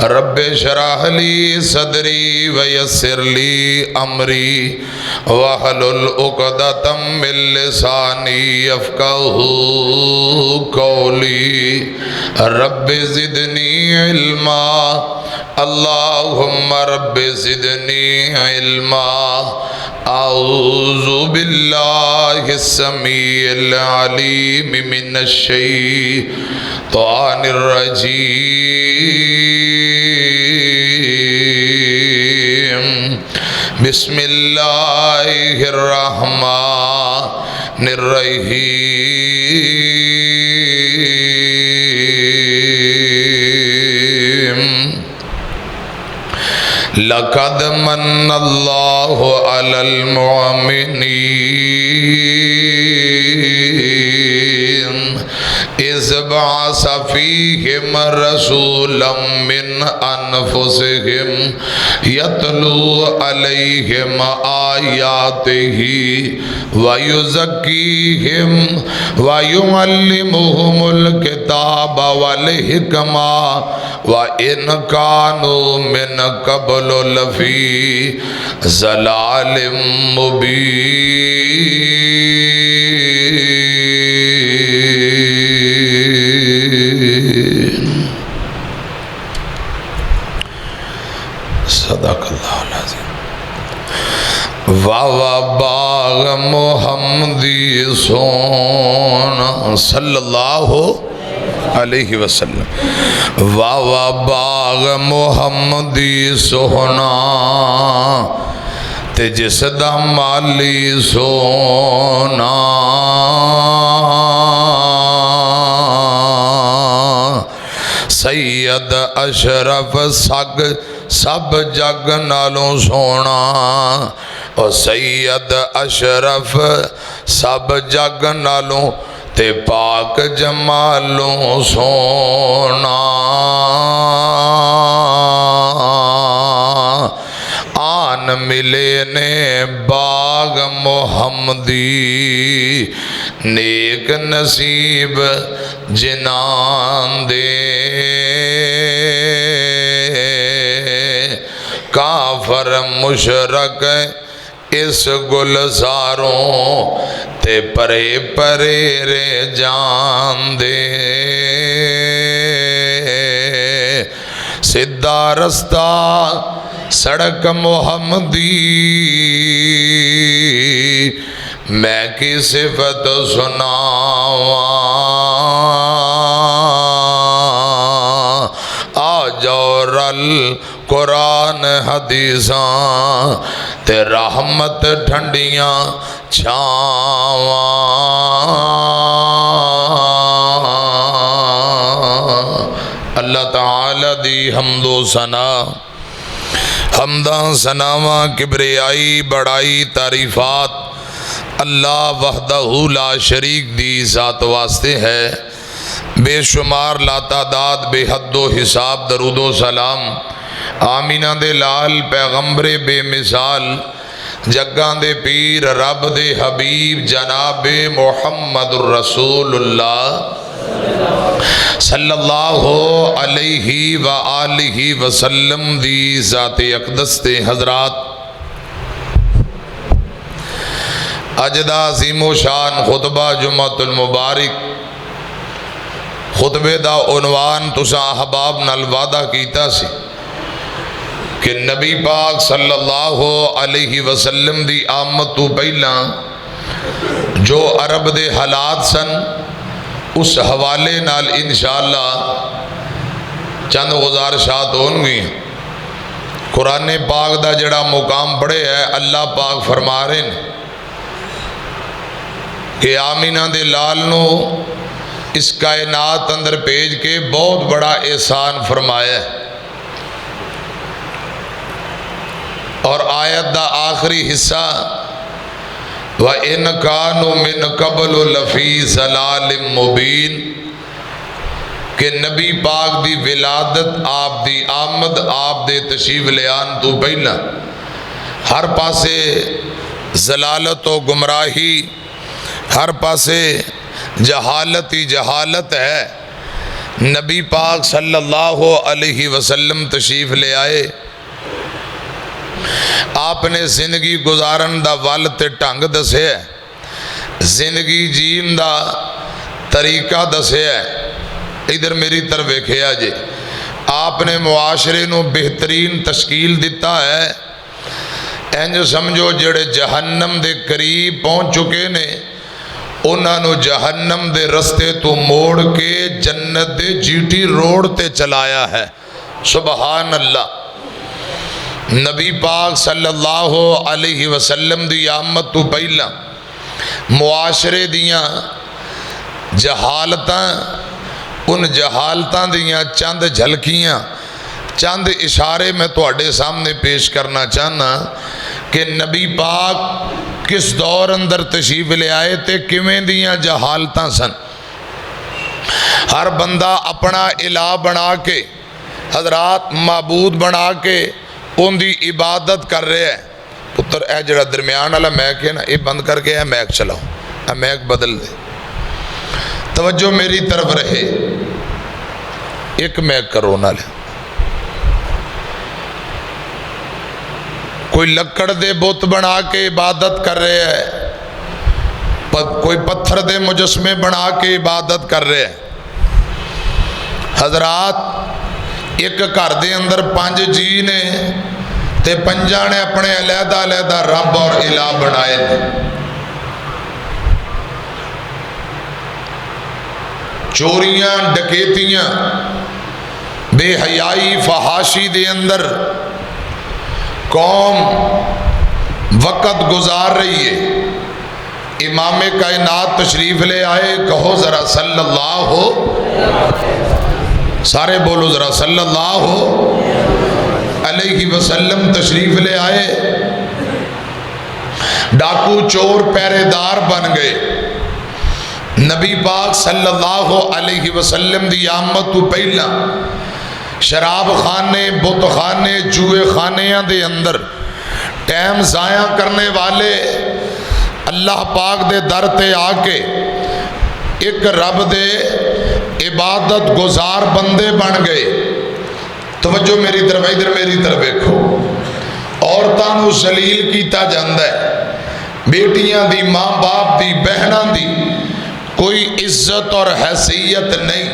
رب اشرح لی صدری ویسر لی امری واحلل عقدۃ من لسانی یفقہوا قولی رب زدنی علما اللہم رب زدنی علما اعوذ باللہ السمیع العلیم من الشیطان الرجیم بسم اللہ الرحمن الرحیم لقد من اللہ علی المؤمنین اذ بعث فیہم رسولا من انفسہم یتلو علیہم آیاتہ ویزکیہم ویعلمہم الکتاب والحکمہ وَإِنْ كَانُوا مِنْ قَبْلُ لَفِي ضَلَالٍ مُبِينٍ صدق اللہ العظیم باغ محمدی سونا صلی اللہ علیہ وسلم باغ محمدی سونا تے جس دا مالی سونا سید اشرف سب جگ نالوں سونا اور سید اشرف سب جگ نالوں تے پاک جمالوں سونا آن ملے نے باغ محمدی نیک نصیب جنان دے کافر مشرک اس گلزاروں تے پرے پرے رے جان دے سدھا رستہ سڑک محمدی میں کی صفت سناواں آج اور قرآن حدیثاں تے رحمت ٹھنڈیاں چھاواں اللہ تعالی دی حمد و ثنا حمداں ثناواں کبریائی بڑائی تعریفات اللہ وحدہ لا شریک دی ذات واسطے ہے بے شمار لا تعداد بے حد و حساب درود و سلام آمینہ دے لال پیغمبر بے مثال جگاں دے پیر رب دے حبیب جناب محمد الرسول اللہ صلی اللہ علیہ وآلہ وسلم دی ذات اقدس تے حضرات اجدہ عظیم و شان خطبہ جمعۃ المبارک خطبے دا عنوان تساں احباب نال وعدہ کیتا سی کہ نبی پاک صلی اللہ علیہ وسلم دی آمد تو پہلا جو عرب دے حالات سن اس حوالے نال انشاءاللہ چند گزارشات ہون گی قرآن پاک دا جڑا مقام پڑھے ہے اللہ پاک فرما رہے ہیں کہ آمینہ دے لال نو اس کائنات اندر بھیج کے بہت بڑا احسان فرمایا ہے اور آیت دا آخری حصہ وَإِنْ كَانُوا مِنْ قَبْلُ لَفِي ضَلَالٍ مُبِينٍ کہ نبی پاک دی ولادت آپ دی آمد آپ دے تشریف لیان تو پہلا ہر پاسے ضلالت و گمراہی ہر پاسے جہالت ہی جہالت ہے نبی پاک صلی اللہ علیہ وسلم تشریف لے آئے. آپ نے زندگی گزارن دا ول تے ٹنگ دسے ہے, زندگی جین دا طریقہ دسے ہے. ادھر میری طرف ویکھیا جی, آپ نے معاشرے نو بہترین تشکیل دیتا ہے. انج سمجھو جڑے جہنم دے قریب پہنچ چکے نے انہاں نو جہنم دے رستے تو موڑ کے جنت دے جی ٹی روڈ تے چلایا ہے. سبحان اللہ. نبی پاک صلی اللہ علیہ وسلم دی آمد تو پہلا معاشرے دیاں جہالتاں, ان جہالتاں دیاں چند جھلکیاں, چند اشارے میں تواڈے سامنے پیش کرنا چاہنا کہ نبی پاک کس دور اندر تشریف لے آئے تے کیویں دیاں جہالتاں سن. ہر بندہ اپنا الہ بنا کے, حضرات معبود بنا کے ان دی عبادت کر رہے ہیں. پتر اے جڑا درمیان والا میک ہے نا, یہ بند کر کے اے میک چلاؤ, اے میک بدل دے. توجہ میری طرف رہے, ایک میک کرو نہ لے. کوئی لکڑ دے بت بنا کے عبادت کر رہے ہیں, کوئی پتھر دے مجسمے بنا کے عبادت کر رہے ہیں. حضرات ایک گھر دے اندر 5 جی نے تے 5 نے اپنے علیحدہ علیحدہ رب اور الہ بنائے نے. چوریاں ڈکیتیاں بے حیائی فحاشی دے اندر قوم وقت گزار رہی ہے. امام کائنات تشریف لے آئے, کہو ذرا صلی اللہ ہو, سارے بولو ذرا صلی اللہ ہو علیہ وسلم تشریف لے آئے. ڈاکو چور پہرے دار بن گئے. نبی پاک صلی اللہ علیہ وسلم دی آمد تو پہلا شراب خانے, بت خانے, جوئے خانیاں دے اندر ٹائم ضائع کرنے والے اللہ پاک دے در تے آ کے ایک رب دے عبادت گزار بندے بن گئے. توجہ میری طرف, ادھر میری طرف دیکھو. عورتاں نو ذلیل کیتا جاندا ہے, بیٹیاں دی, ماں باپ دی, بہناں دی کوئی عزت اور حیثیت نہیں.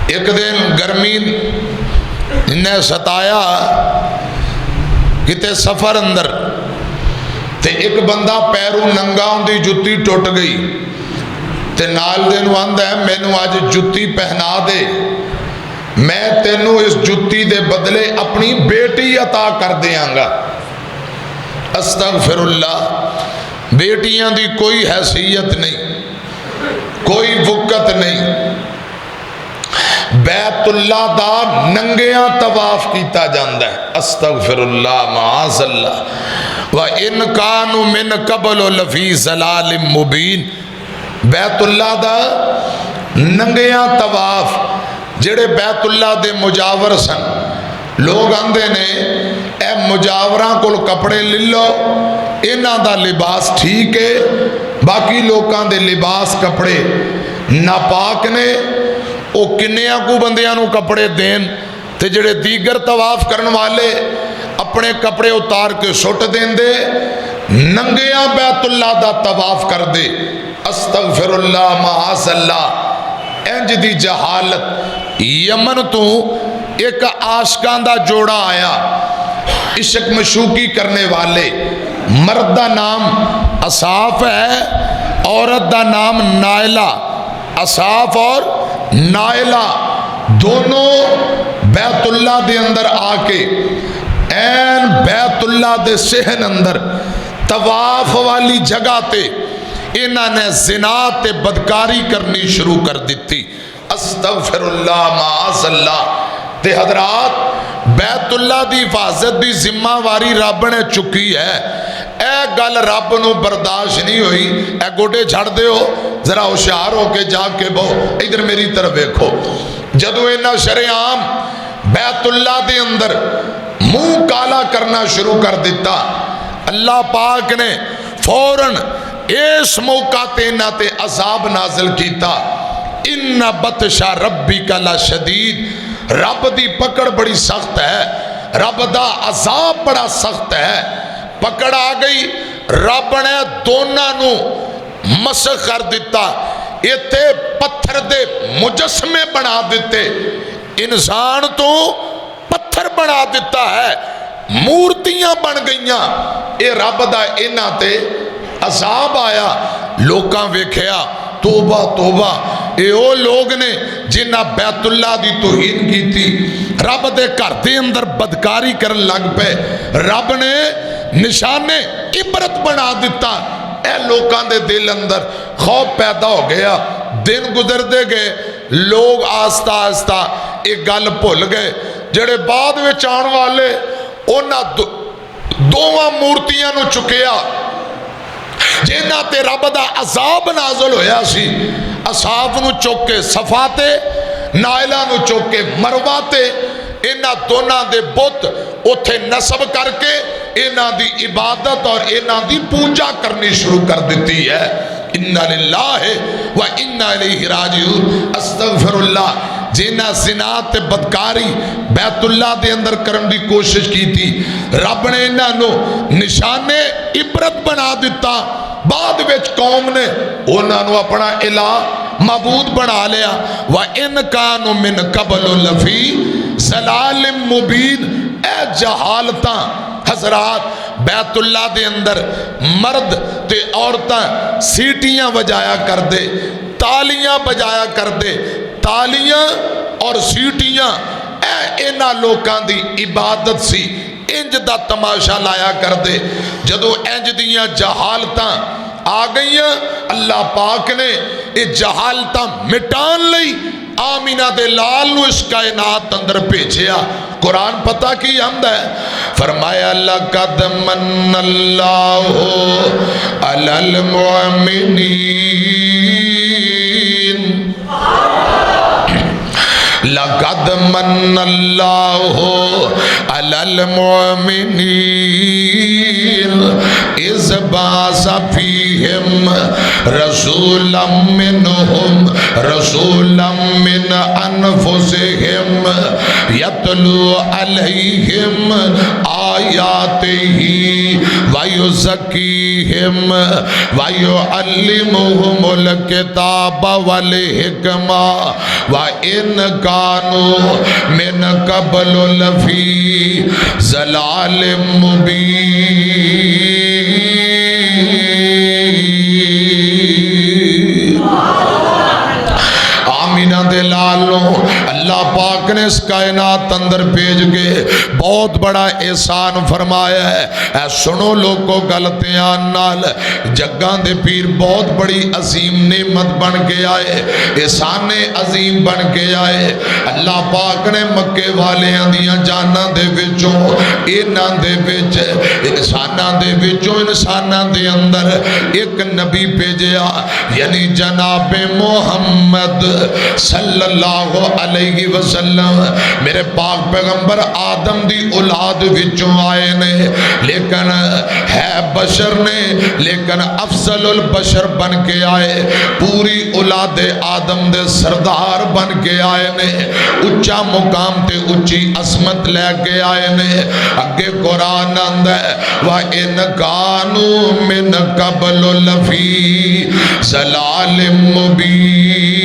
ایک دن گرمی نے ستایا کتے سفر اندر, تے ایک بندہ پیروں ننگا ہوندی جتی ٹوٹ گئی, تے نال دے نو آندا ہے مینوں آج جتی پہنا دے, میں تینوں اس جتی دے بدلے اپنی بیٹی عطا کر دیاں گا. استغفر اللہ. بیٹیاں دی کوئی حیثیت نہیں, کوئی وقت نہیں. بیت اللہ دا ننگیاں طواف کیتا جاندہ ہے. استغفر اللہ, معاذ اللہ. وَإِنْ كَانُوا مِنْ قَبْلُ لَفِي ضَلَالٍ مُبِينٍ. بیت اللہ دا ننگیاں طواف, جڑے بیت اللہ دے مجاور سن, لوگ آندے نے اے مجاوراں کول کپڑے لے لو, انہاں دا لباس ٹھیک ہے, باقی لوکاں دے لباس کپڑے ناپاک نے. او کنیاں کو بندیاں نو کپڑے دین, تے جڑے دیگر طواف کرن والے اپنے کپڑے اتار کے سٹ دین دے, ننگیاں بیت اللہ دا طواف کر دے. استغفر اللہ, معاذ اللہ. انج دی جہالت. یمن تو ایک عاشقاں دا جوڑا آیا, عشق مشوقی کرنے والے. مرد دا نام اصاف ہے, عورت دا نام نائلہ. اصاف اور نائلہ دونوں بیت اللہ دے اندر آ کے این بیت اللہ دے صحن اندر طواف والی جگہ تے انہاں نے زنا تے بدکاری کرنی شروع کر دیتی. استغفر اللہ, معاذ اللہ. تے حضرات بیت اللہ دی حفاظت دی ذمہ واری رب نے چکی ہے. اے گل رب نو برداشت نہیں ہوئی. اے گوڑے جھڑ دے ہو, ذرا ہوشیار ہو کے جا کے بہو. ادھر میری طرف دیکھو. جدو انہاں شریعام بیت اللہ دے اندر منہ کالا کرنا شروع کر دیتا, اللہ پاک نے فوراً اس موقع تے انہاں تے عذاب نازل کیتا. ان بطش ربک لشدید، رب دی پکڑ بڑی سخت ہے، رب دا عذاب بڑا سخت ہے۔ پکڑ آ گئی، رب نے دونوں نو مسخ کر دیتا، ایتھے پتھر دے مجسمے بنا دیتے، انسان تو پتھر بنا دیتا ہے، مورتیاں بن گئیاں۔ اے رب دا انہاں تے عذاب آیا، لوکاں ویکھیا توبہ توبہ، اے او لوگ نے جنہاں بیت اللہ دی توہین کی تھی، رب دے گھر دے اندر بدکاری کرن لگ پے، رب نے نشانے عبرت بنا دیتا۔ اے لوکاں دے دل اندر خوف پیدا ہو گیا، دن گزر دے گئے، لوگ آہستہ آہستہ ایک گل بھول گئے، جڑے بعد میں آن والے انہاں دوواں مورتیاں نو چکیا جنہاں تے رب دا عذاب نازل ہویا سی، اصحاب نو چک کے صفا تے، نائلہ نو چک کے مروہ تے، انہاں دونوں دے بت اتھے نصب کر کے انہاں دی عبادت اور انہاں دی پوجا کرنی شروع کر دیتی ہے۔ اِنَّا لِلَّهِ وَإِنَّا إِلَيْهِ رَاجِعُونَ۔ استغفر اللہ، جنہاں زنا تے بدکاری بیت اللہ دے اندر کرن دی کوشش کی تھی، رب نے انہاں نو نشانے عبرت بنا دیتا۔ بعد وچ قوم نے انہاں نو اپنا الہ معبود بنا لیا۔ وَإِنْ كَانُوا مِنْ قَبْلُ لَفِي ضَلَالٍ مُبِينٍ۔ اے جہالتاں حضرات، بیت اللہ دے اندر مرد تے عورتاں سیٹیاں بجایا کر دے، تالیاں بجایا کر دے، تالیاں اور سیٹیاں اے انہاں لوکاں دی عبادت سی، انج دا تماشا لایا کر دے۔ جدو انج دیاں جہالتاں آ گئیاں، اللہ پاک نے یہ جہالتاں مٹان لئی آمینہ دے لال نو اس کائنات اندر بھیجیا۔ قرآن پتہ کی حمد ہے، فرمایا لَقَدْ مَنَّ اللَّهُ عَلَى الْمُؤْمِنِينَ لَقَدْ مَنَّ اللَّهُ عَلَى الْمُؤْمِنِينَ إِذْ بَعَثَ فِيهِمْ رَسُولًا مِّنْهُمْ رَسُولًا مِّنْ أَنفُسِهِمْ يَتْلُو عَلَيْهِمْ آيَاتِهِ وَيُزَكِّيهِمْ وَيُعَلِّمُهُمُ الْكِتَابَ وَالْحِكْمَةَ وَإِنْ كَانُوا مِنْ قَبْلُ لَفِي ضَلَالٍ مُبِينٍ۔ آمینہ دے لالوں اللہ پاک نے اس کائنات اندر بھیج کے بہت بڑا احسان فرمایا ہے۔ اے سنو لوگوں غلطیاں نال جگاں دے پیر بہت بڑی عظیم نعمت بن کے آئے، احسان عظیم بن کے آئے۔ اللہ پاک نے مکے والیاں دیاں جاناں دے وچوں انہاں دے وچ انساناں دے وچوں انساناں دے اندر ایک نبی بھیجیا، یعنی جناب محمد صلی اللہ علیہ وسلم۔ میرے پاک پیغمبر آدم دی اولاد وچوں آئے نے، لیکن ہے بشر نے، لیکن افضل البشر بن کے آئے، پوری اولاد آدم دے سردار بن کے آئے نے، اچھا مقام تے اچھی عظمت لے کے آئے نے۔ اگے قرآن آندا ہے وَإِنْ كَانُوا مِنْ قَبْلُ لَفِي ضَلَالٍ مُبِينٍ۔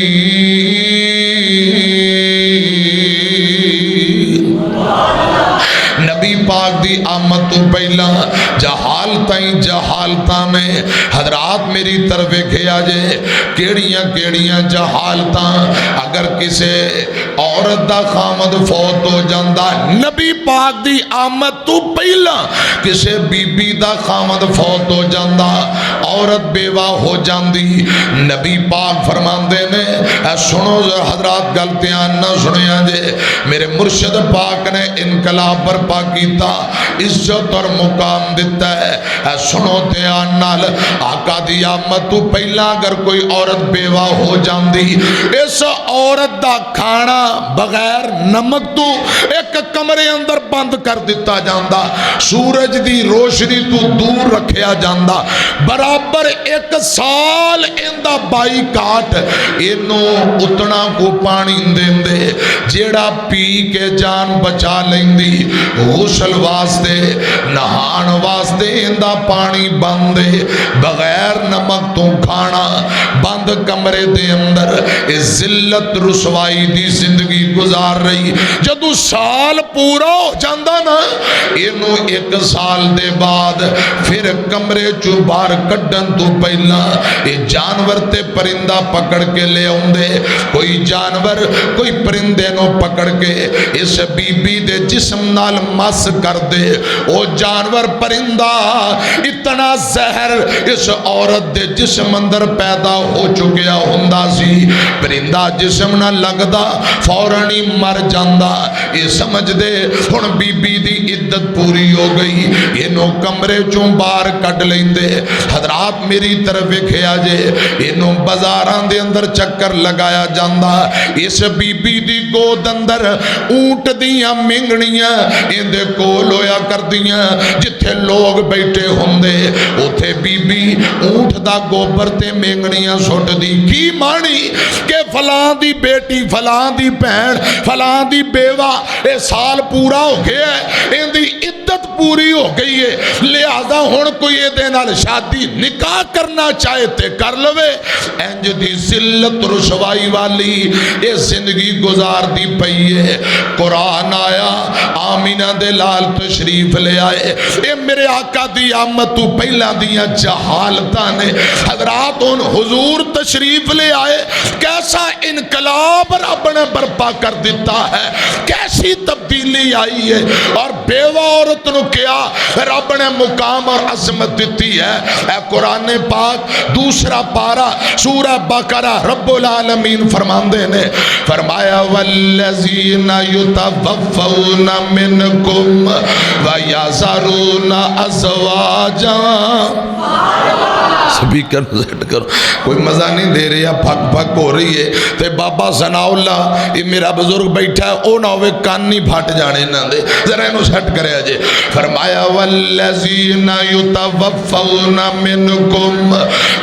نبی پاک دی آمد تو پہلا جہالتاں میں حضرات میری طرف کھیا جے کیڑیاں جہالتاں۔ اگر کسے عورت دا خامد فوت ہو جاندہ، نبی پاک دی آمد تو پہلا کسے بی بی دا خامد فوت ہو جاندہ، عورت بیوہ ہو جاندی، نبی پاک فرماندے نے اے سنو حضرات غلطیاں نہ سنیا جے، میرے مرشد پاک نے انقلاب برپا کیتا، عزت اور مقام دیتا ہے۔ اے سنو دھیان نال آقا دی آمد تو پہلا اگر کوئی عورت بیوہ ہو جاندی، اس عورت دا کھانا بغیر نمک تو ایک کمرے اندر بند کر دیتا جاندہ، سورج دی روشنی تو دور رکھیا جاندہ، برابر برابر 1 سال اندہ بائی کاٹ اینو اتنا کو پانی دیندے جیڑا پی کے جان بچا لیندی غسل واسطے نہان واسطے اندہ پانی بندے بغیر نمک تو کھانا بند کمرے دے اندر اس ذلت رسوائی دی زندگی گزار رہی جدو سال پورا ہو جاندہ نا اینو 1 سال دے بعد پھر کمرے چو بار کڈن تو پہلا یہ جانور تے پرندہ پکڑ کے لے ہوندے کوئی جانور کوئی پرندے نو پکڑ کے اس بی بی دے جسم نال مس کر دے او جانور پرندہ اتنا زہر اس عورت دے جسم اندر پیدا ہو چکیا ہوندہ سی پرندہ جسم نہ لگدا فورانی مر جاندہ یہ سمجھ دے ہن بی بی دی عدت پوری ہو گئی یہ نو کمرے چوں بار کٹ لیندے حضرات میری طرف کھیا جے یہ نو بازاران دے اندر چکر لگایا جاندہ اس بی بی دی گود اندر اونٹ دیاں منگنیاں اندے کول ہویا کر دیاں جتھے لوگ بیٹھے ہوندے اتھے بی بی اونٹ دا گوبر تے منگنیاں سوٹ دی کی مانی کہ فلان دی بیٹی فلان دی بہن فلان دی بیوہ اے سال پورا ہو گیا ہے اندی عدت پوری ہو گئی ہے لہذا ہون کوئی یہ دے نال شادی نکاح کرنا چاہے تے کر لوے انج دی ذلت رسوائی والی یہ زندگی گزار دی پئی ہے قرآن آیا آمینہ دے لال تشریف لے آئے اے میرے آقا دی آمد تو پہلا دیا جہالتہ نے حضرات ان حضور تشریف لے آئے کیسا انقلاب رب نے برپا کر دیتا ہے کیسی تبدیلی آئی ہے اور بیوہ عورت نو کیا رب نے مقام اور عظمت دیتی ہے اے قرآن پاک دوسرا پارا سورہ بقرہ رب العالمین فرماندے نے فرمایا والذین یتوفون منکم ویذرون ازواجا سبھی سیٹ کرو کوئی مزہ نہیں دے رہی ہے پھک پھک ہو رہی ہے تے بابا ثناء اللہ یہ میرا بزرگ بیٹھا ہے او نہ ہوئے کان نہیں پھٹ جانے نہ دے ذرا انہوں سیٹ کرے آجے فرمایا والذین یتوفون منکم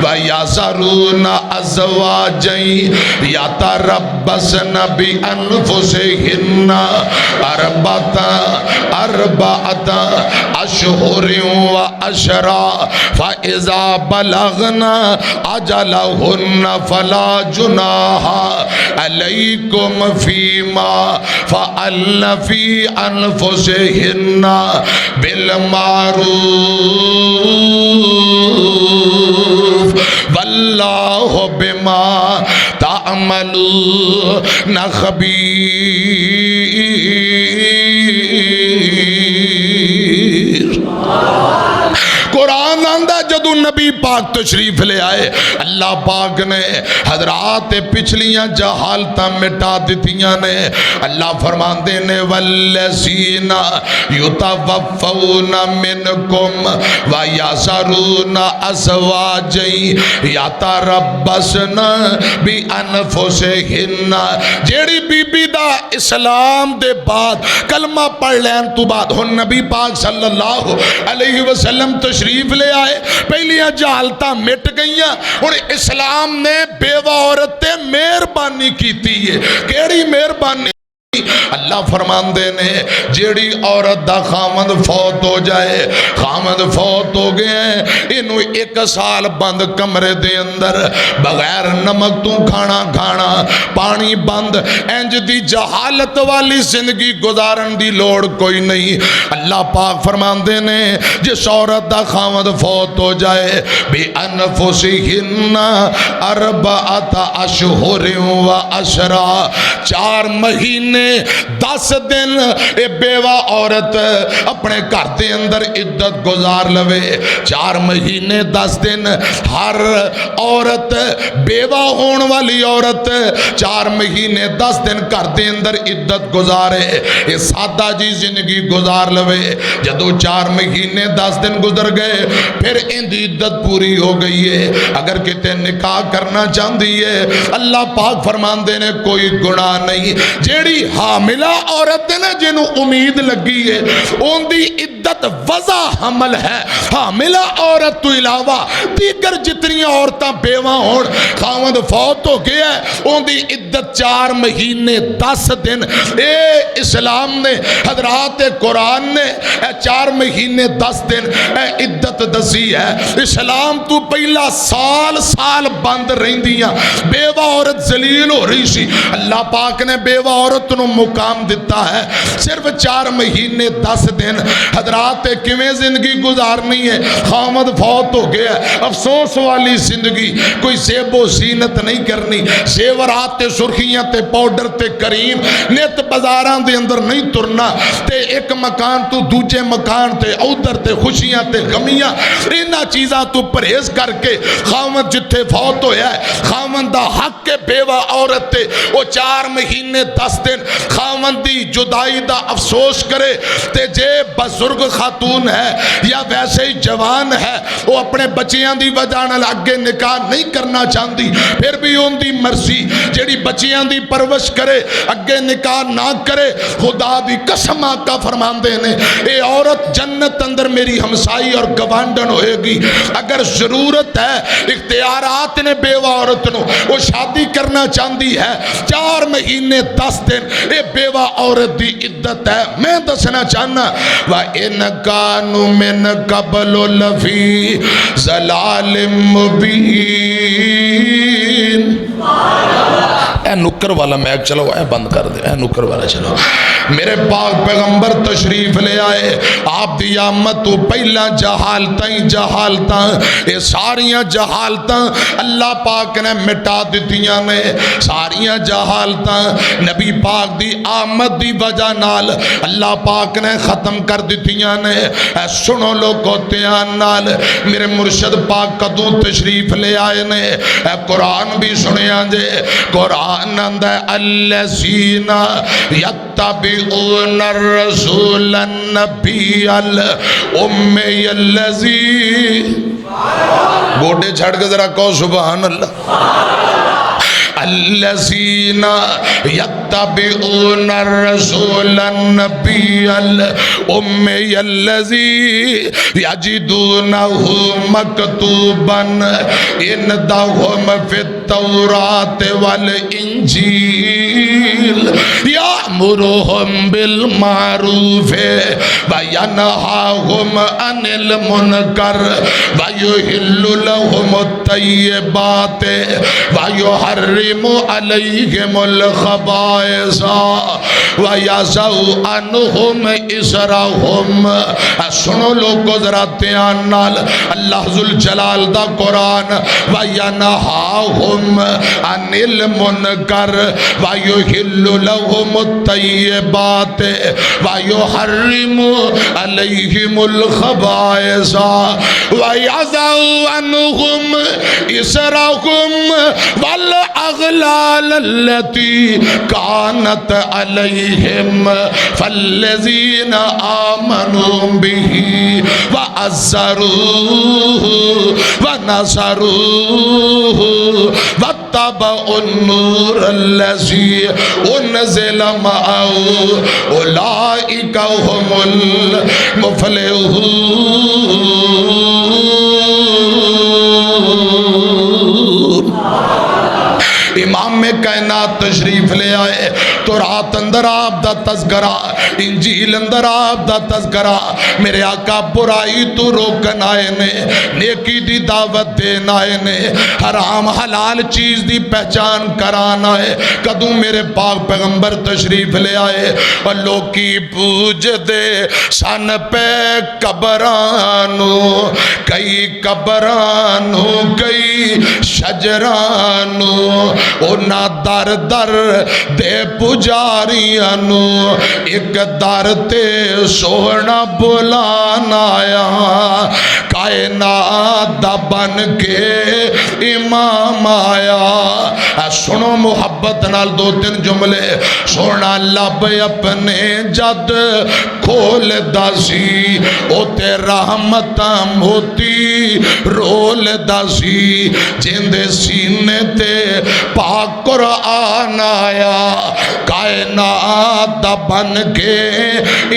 ویذرون ازواجا یتربصن بانفسہن اربعۃ اشہر و اشرا فاذا بلغنا اجلہن فلا جناح علیکم فیما فعلن فی انفسہن بالمعروف واللہ بما تعملون خبیر قرآن آندہ جدو نبی پاک تشریف لے آئے اللہ پاک نے حضرات پچھلیاں جہالتاں مٹا دیتیاں نے اللہ فرماندے نے والذین یتوفون منکم ویذرون ازواجا یتربصن بانفسہن جیڑی بی بی دا اسلام دے بعد کلمہ پڑھ لین تو بعد ہن نبی پاک صلی اللہ علیہ وسلم تشریف لے آئے پہلیاں جہالتاں مٹ گئیاں اور اسلام نے بیوہ عورت مہربانی کیتی ہے کیڑی مہربانی اللہ فرماندے نے جیڑی عورت دا خامد فوت ہو جائے خامد فوت ہو گئے انہوں 1 سال بند کمرے دے اندر بغیر نمک تو کھانا پانی بند انج دی جہالت والی زندگی گزارن دی لوڑ کوئی نہیں اللہ پاک فرماندے نے جس عورت دا خامد فوت ہو جائے بے انفسہن اربعۃ اشہر و اشرا 4 مہینے 10 دن اے بیوہ عورت اپنے گھر دے اندر عدت گزار لوے 4 مہینے 10 دن ہر عورت بیوہ ہون والی عورت 4 مہینے 10 دن گھر دے اندر عدت گزارے یہ سادہ جی زندگی گزار لوے جدو 4 مہینے 10 دن گزر گئے پھر اندی عدت پوری ہو گئی ہے اگر کتے نکاح کرنا چاہتی ہے اللہ پاک فرماندے نے کوئی گناہ نہیں جیڑی حاملہ عورت نے جنہوں امید لگی ہے ان دی عدت عدت وضع حمل ہے، حاملہ عورت تو علاوہ دیگر جتنی عورتاں بیوہ ہون خاوند فوت ہو گیا ہے ان دی عدت 4 مہینے 10 دن۔ اے اسلام نے حضرات قرآن نے 4 مہینے 10 دن عدت دسی ہے۔ اسلام تو پہلا سال بند رہندیاں، بیوہ عورت ذلیل ہو رہی سی، اللہ پاک نے بیوہ عورت نو مقام دیتا ہے صرف 4 مہینے 10 دن۔ حضرات کیویں زندگی گزارنی ہے، خامد فوت ہو گیا، افسوس والی زندگی، کوئی زیب و زینت نہیں کرنی، زیورات تے سرخیاں تے پاؤڈر تے کریم نیت بازاراں دے اندر نہیں ترنا، تے ایک مکان تو دوجے مکان تے ادھر تے خوشیاں تے غمیاں، انہاں چیزاں تو پرہیز کر کے خامد جتھے فوت ہویا ہے خامد دا حق کے بیوہ عورت تے وہ 4 مہینے 10 دن خامد دی جدائی دا افسوس کرے، تے جے بزرگ خاتون ہے یا ویسے ہی جوان ہے وہ اپنے بچیاں دی وجہ نال اگے نکاح نہیں کرنا چاہتی، پھر بھی ان دی مرضی جیڑی بچیاں دی پرورش کرے اگے نکاح نہ کرے، خدا دی قسم آقا فرماندے نے اے عورت جنت اندر میری ہمسائی اور گوانڈن ہوئے گی۔ اگر ضرورت ہے اختیارات نے بیوہ عورت نو وہ شادی کرنا چاہتی ہے 4 مہینے 10 دن اے بیوہ عورت دی عدت ہے۔ میں دسنا چاہنا وَإِنْ كَانُوا مِنْ قَبْلُ لَفِي ضَلَالٍ مُبِينٍ۔ اے نکر والا میک چلو اے بند کر دے، اے نکر والا چلو۔ میرے پاک پیغمبر تشریف لے آئے، آپ دی آمد تو پہلا جہالتاں یہ ساریاں جہالتاں اللہ پاک نے مٹا دیتیاں نے، ساریاں جہالتاں نبی پاک دی آمد دی وجہ نال اللہ پاک نے ختم کر دیتیاں نے۔ اے سنو لوگو تیان نال میرے مرشد پاک قدوں تشریف لے آئے نے، اے قرآن بھی سنیاں جے، قرآن اندہ الذین یتبعون الرسول النبی الامی الذی، گوڑے چھڑ کے ذرا کہو سبحان اللہ۔ الذین یتبعون الرسول النبی الامی الذی یجدونہ مکتوبا عندہم فی التوراۃ والانجیل یأمرہم بالمعروف وینہاہم عن المنکر ویحل لہم الطیبات ویحرم علیہم الخبائث ویضع عنہم اسرہم۔ سنو لوگو ذرا دھیان نال اللہ ذوالجلال دا قرآن وینہاہم عن المنکر ویحل لہم الطیبات ویحرم علیہم الخبائث ویضع عنہم اسرہم والاغلال التي كانت عليهم فالذين آمنوا به وعزروه ونصروه واتبعوا النور الذي انزل معه اولئك هم المفلحون۔ امام کائنات تشریف لے آئے تو رات اندر آپ دا تذکرہ، انجیل اندر آپ دا تذکرہ، میرے آقا برائی تو روکن آئے نے، نیکی دی دعوت دین آئے نے، حرام حلال چیز دی پہچان کران آئے۔ کدوں میرے پاک پیغمبر تشریف لے آئے اور لوکی پوج دے سن پہ قبرانو، کئی قبرانو کئی شجرانو، اونا در در دے پجاریانو، ایک در تے سونا بلان آیا، کائنات دا بن کے امام آیا۔ سنو محبت نال 2-3 جملے، سونا لب اپنے جد کھول دا سی، اوتے رحمتاں موتی رول دسی جندے سینے تے پاک قرآن آیا کائنات دا بن کے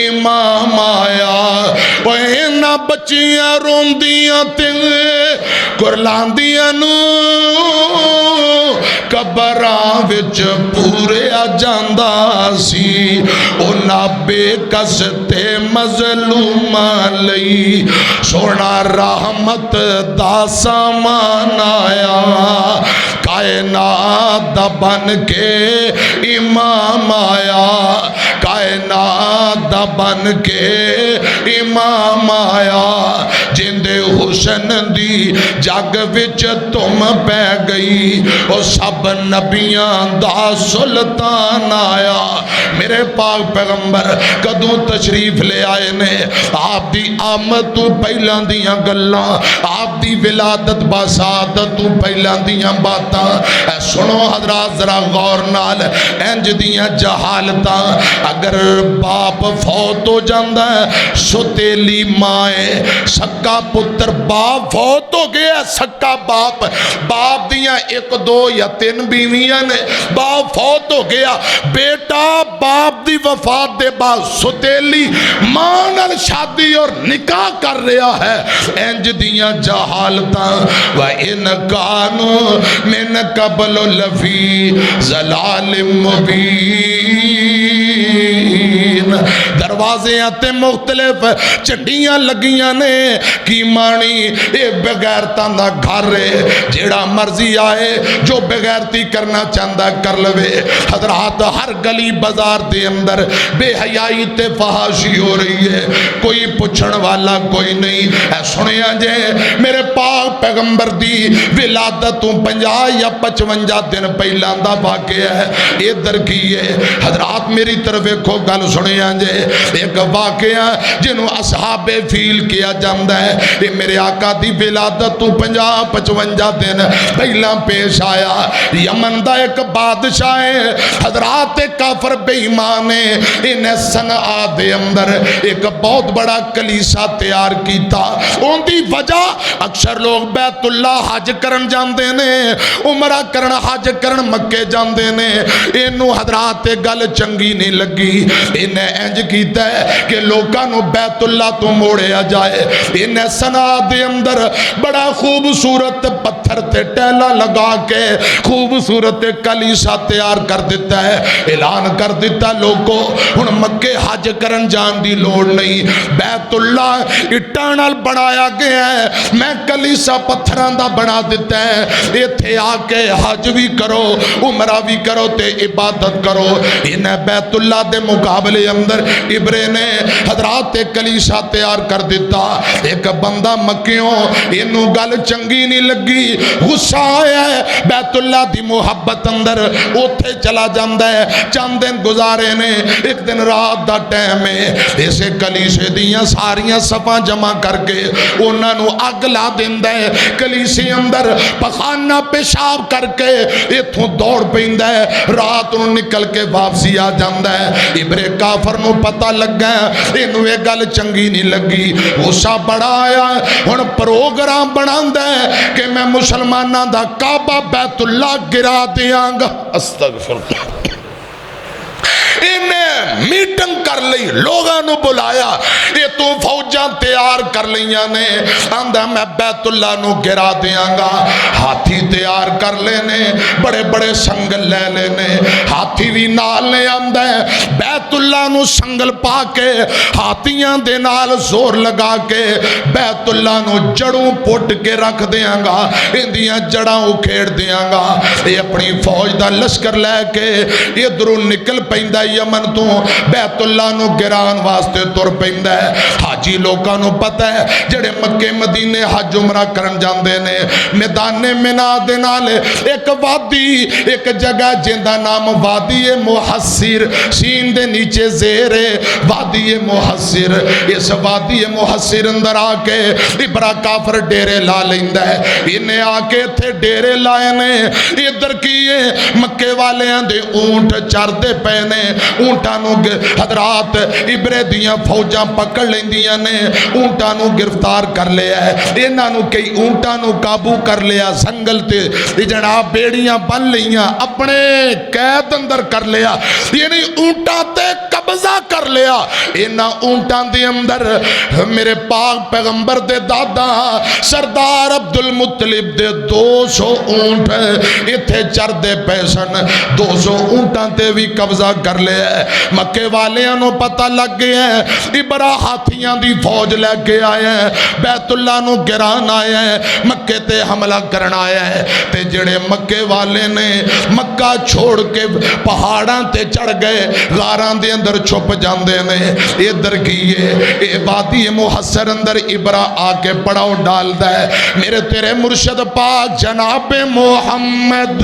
امام آیا وہ اینا بچیاں روندیاں تے کرلاندیاں نو قبراں وچ پورے آ جاندا سی اونا بے کس تے مظلوماں لئی سونا رحمت دا سامان آیا کائنات دا بن کے امام آیا کائنات دا بن کے امام آیا جندے حسن دی جگ وچ تم پہ گئی او سب نبیاں دا سلطان آیا میرے پاک پیغمبر کدوں تشریف لے آئے نے آپ دی آمد تو پہلاں دیاں گلاں آپ دی ولادت باسعادت تو پہلاں دیاں باتاں اے سنو حضرات ذرا غور نال انج دیاں جہالتاں اگر باپ فوت ہو جاندا ہے ستیلی مائیں سکا پتر باپ فوت ہو گیا سکا باپ باپ دیاں ایک دو یا تین بیویاں نے باپ فوت ہو گیا بیٹا باپ دی وفات دے بعد ستیلی ماں نال شادی اور نکاح کر رہا ہے انج دیاں جہالتاں وَإِنْ كَانُوا مِنْ قَبْلُ لَفِي ضَلَالٍ مُبِينٍ دروازے آتے مختلف چڈیاں لگیاں نے کی مانی اے بغیرتاں دا گھر ہے جیڑا مرضی آئے جو بغیرتی کرنا چاہتا کر لوے حضرات ہر گلی بازار دے اندر بے حیائی تے فحاشی ہو رہی ہے کوئی پوچھن والا کوئی نہیں اے سنیا جے میرے پاک پیغمبر دی ولادتوں 50 یا 55 دن پہلا دا واقعہ ہے ادھر کی ہے حضرات میری طرف ایک گل سنیا جے ایک واقعہ جنہوں اصحاب فیل کیا جاندہ ہے یہ میرے آقا دی ولادتوں 50-55 دن پہلا پیش آیا یمن دا ایک بادشاہ ہے حضرات کافر بے ایمان ہے انہیں صنعا دے اندر ایک بہت بڑا کلیسا تیار کیتا ان دی وجہ اکثر لوگ بیت اللہ حج کرن جاندے نے عمرہ کرن حج کرن مکے جاندے نے انہوں حضرات گل چنگی نہیں لگی انہیں انج کیتا ہے کہ لوگانوں بیت اللہ تو موڑے آ جائے انہیں صنعا دے اندر بڑا خوبصورت پتھر تے ٹیلا لگا کے خوبصورت کلیسا تیار کر دیتا ہے اعلان کر دیتا لوگوں ہن مکے حج کرن جان دی لوڑ نہیں بیت اللہ اٹانل بنایا گیا ہے میں کلیسا پتھران دا بنا دیتا ہے ایتھے آ کے حج بھی کرو عمرہ بھی کرو تے عبادت کرو انہیں بیت اللہ دے مقابلے اندر ابرے نے حضرات کلیسا تیار کر دیتا ایک بندہ مکیوں انہوں گل چنگی نہیں لگی غصہ آیا ہے بیت اللہ دی محبت اندر اوتھے چلا جاندہ ہے چند دن گزارے نے ایک دن رات دا ٹائم ہے اسے کلیسے دیاں ساریاں صفاں جمع کر کے انہاں نو اگ لا دیندہ ہے کلیسے اندر پخانہ پیشاب کر کے اتھوں دوڑ پیندہ ہے رات نو نکل کے واپسی آ جاندہ ہے ابرے کافر نو پتہ لگ گیا انہوں ایک گل چنگی نہیں لگی غصہ بڑا آیا ہن پروگرام بناندہ ہے کہ میں مسلمانہ دا کعبہ بیت اللہ گرا دیاں گا استغفر انہیں میٹنگ کر لی لوگاں نو بلایا یہ تو فوجاں تیار کر لیاں نے آندہ میں بیت اللہ نو گرا دیاں گا ہاتھی تیار کر لینے بڑے بڑے سنگل لے لینے ہاتھی بھی نال لے آندہ بیت اللہ نو سنگل پا کے ہاتھیاں دے نال زور لگا کے بیت اللہ نو جڑوں پوٹ کے رکھ دیاں گا اندیاں جڑاں اکھیڑ دیاں گا یہ اپنی فوج دا لشکر لے کے یہ دروں نکل پہندہ یمن تو بیت اللہ نو گران واسطے تر پہندہ ہے حاجی لوگاں نو پتہ ہے جڑے مکے مدینے حج عمرہ کرن جاندے نے میدان منا دے نالے ایک وادی ایک جگہ جندہ نام وادی محصر سین دے نیچے زیرے وادی محصر اس وادی محصر اندر آکے ابرا کافر ڈیرے لا لیندہ ہے انہیں آکے تھے ڈیرے لائے نے ادھر کیے مکے والے دے اونٹ چار دے پہنے اونٹانوں حضرات ابرے دیاں فوجاں پکڑ لیندیاں نے اونٹاں نو گرفتار کر لیا ہے، انہاں نو کئی اونٹاں نو قابو کر لیا، سنگل تے جناب بیڑیاں بن لیاں، اپنے قید اندر کر لیا، یعنی اونٹاں تے قبضہ کر لیا۔ انہاں اونٹاں دے اندر میرے پاک پیغمبر دے دادا سردار عبدالمطلب دے 200 اونٹ اتھے چر دے پیسن، 200 اونٹاں تے بھی قبضہ کر لیا ہے۔ مکے والیاں نو پتہ لگ گیا ہے ابرا ہاتھیاں دی فوج لے کے آیا ہے، بیت اللہ نو گران آیا ہے، مکے تے حملہ کرنا آیا ہے، تے جڑے مکے والے نے مکہ چھوڑ کے پہاڑاں تے چڑھ گئے، غاراں دے اندر چھپ جاندے نے۔ ادھر کیے اے وادی محصر اندر ابرا آ کے پڑاؤ ڈال دے، میرے تیرے مرشد پاک جناب محمد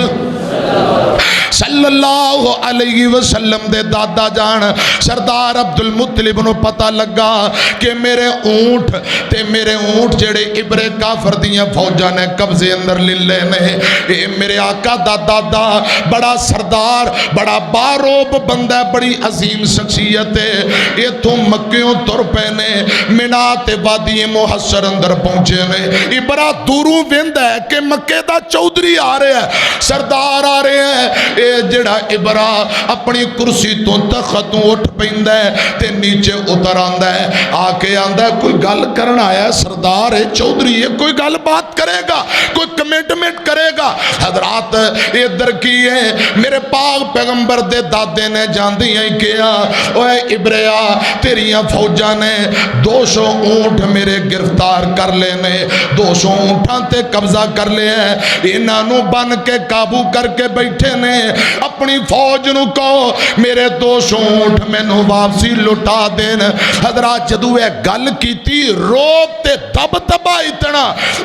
صلی اللہ علیہ وسلم دے دادا جان سردار عبدالمطلب نو پتہ لگا کہ میرے اونٹ جڑے ابرے کافر دیاں فوجاں نے قبضے اندر لے نے، اے میرے آقا دا دادا بڑا سردار، بڑا باروب بندہ، بڑی عظیم شخصیت ہے، یہ تو مکیوں تر پینے منا تے وادی محصر اندر پہنچے نے۔ ابرا دوروں ویند ہے کہ مکے دا چودھری آ رہے ہیں، سردار آ رہے ہیں، اے جڑا ابرا اپنی کرسی تو تختوں اٹھ پیندہ ہے تے نیچے اتر آندہ ہے، آ کے آندہ ہے کوئی گل کرنا آیا ہے، سردار ہے چودھری ہے، کوئی گل بات کرے گا، کوئی کمیٹمنٹ کرے گا۔ حضرات ادھر کیے میرے پاک پیغمبر دے دادے نے جاندی ہیں کیا، اوے ابریا تیریاں فوجاں نے 200 اونٹ میرے گرفتار کر لینے، 200 اونٹاں تے قبضہ کر لے ہیں، انہاں نو بن کے قابو کر کے بیٹھے نے، اپنی فوج نو کہو میرے 200 اونٹ میں نو واپسی لٹا دین۔ حضرات جدو اے گل کیتی روب تے دب دبا اتنا،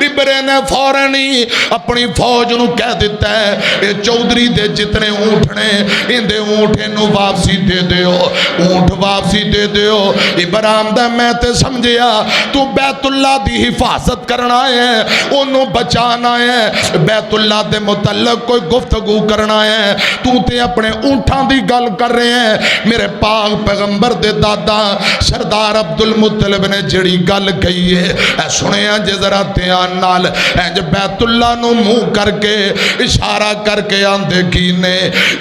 ابرے نے فورنی اپنی فوج نو کہہ دیتا ہے اے چودھری دے جتنے اونٹ نے اندے اونٹ نو واپسی دے دیو، اونٹ واپسی دے دیو۔ ابراہیم دا میں تے سمجھیا تو بیت اللہ دی حفاظت کرنا ہے، انہوں بچانا ہے، بیت اللہ دے متعلق کوئی گفتگو کرنا ہے، تو تے اپنے اونٹاں دی گل کر رہے ہیں۔ میرے پاک پیغمبر دے دادا سردار عبدالمطلب نے جڑی گل کہی ہے اے سنے ہیں جے ذرا دھیان نال، انج بیت اللہ نو منہ کر کے اشارہ کر کے آندے کینے،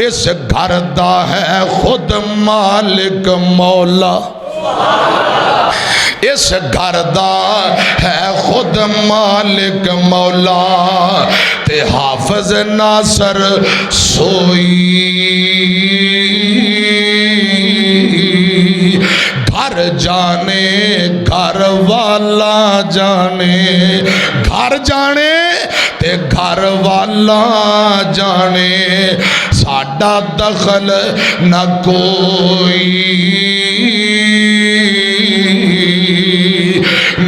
اس گھر دا ہے خود مالک مولا، اس گھر دا ہے خود مالک مولا، تے حافظ ناصر سوئی، گھر جانے گھر والا جانے، گھر جانے تے گھر والا جانے، ساڈا دخل نہ کوئی،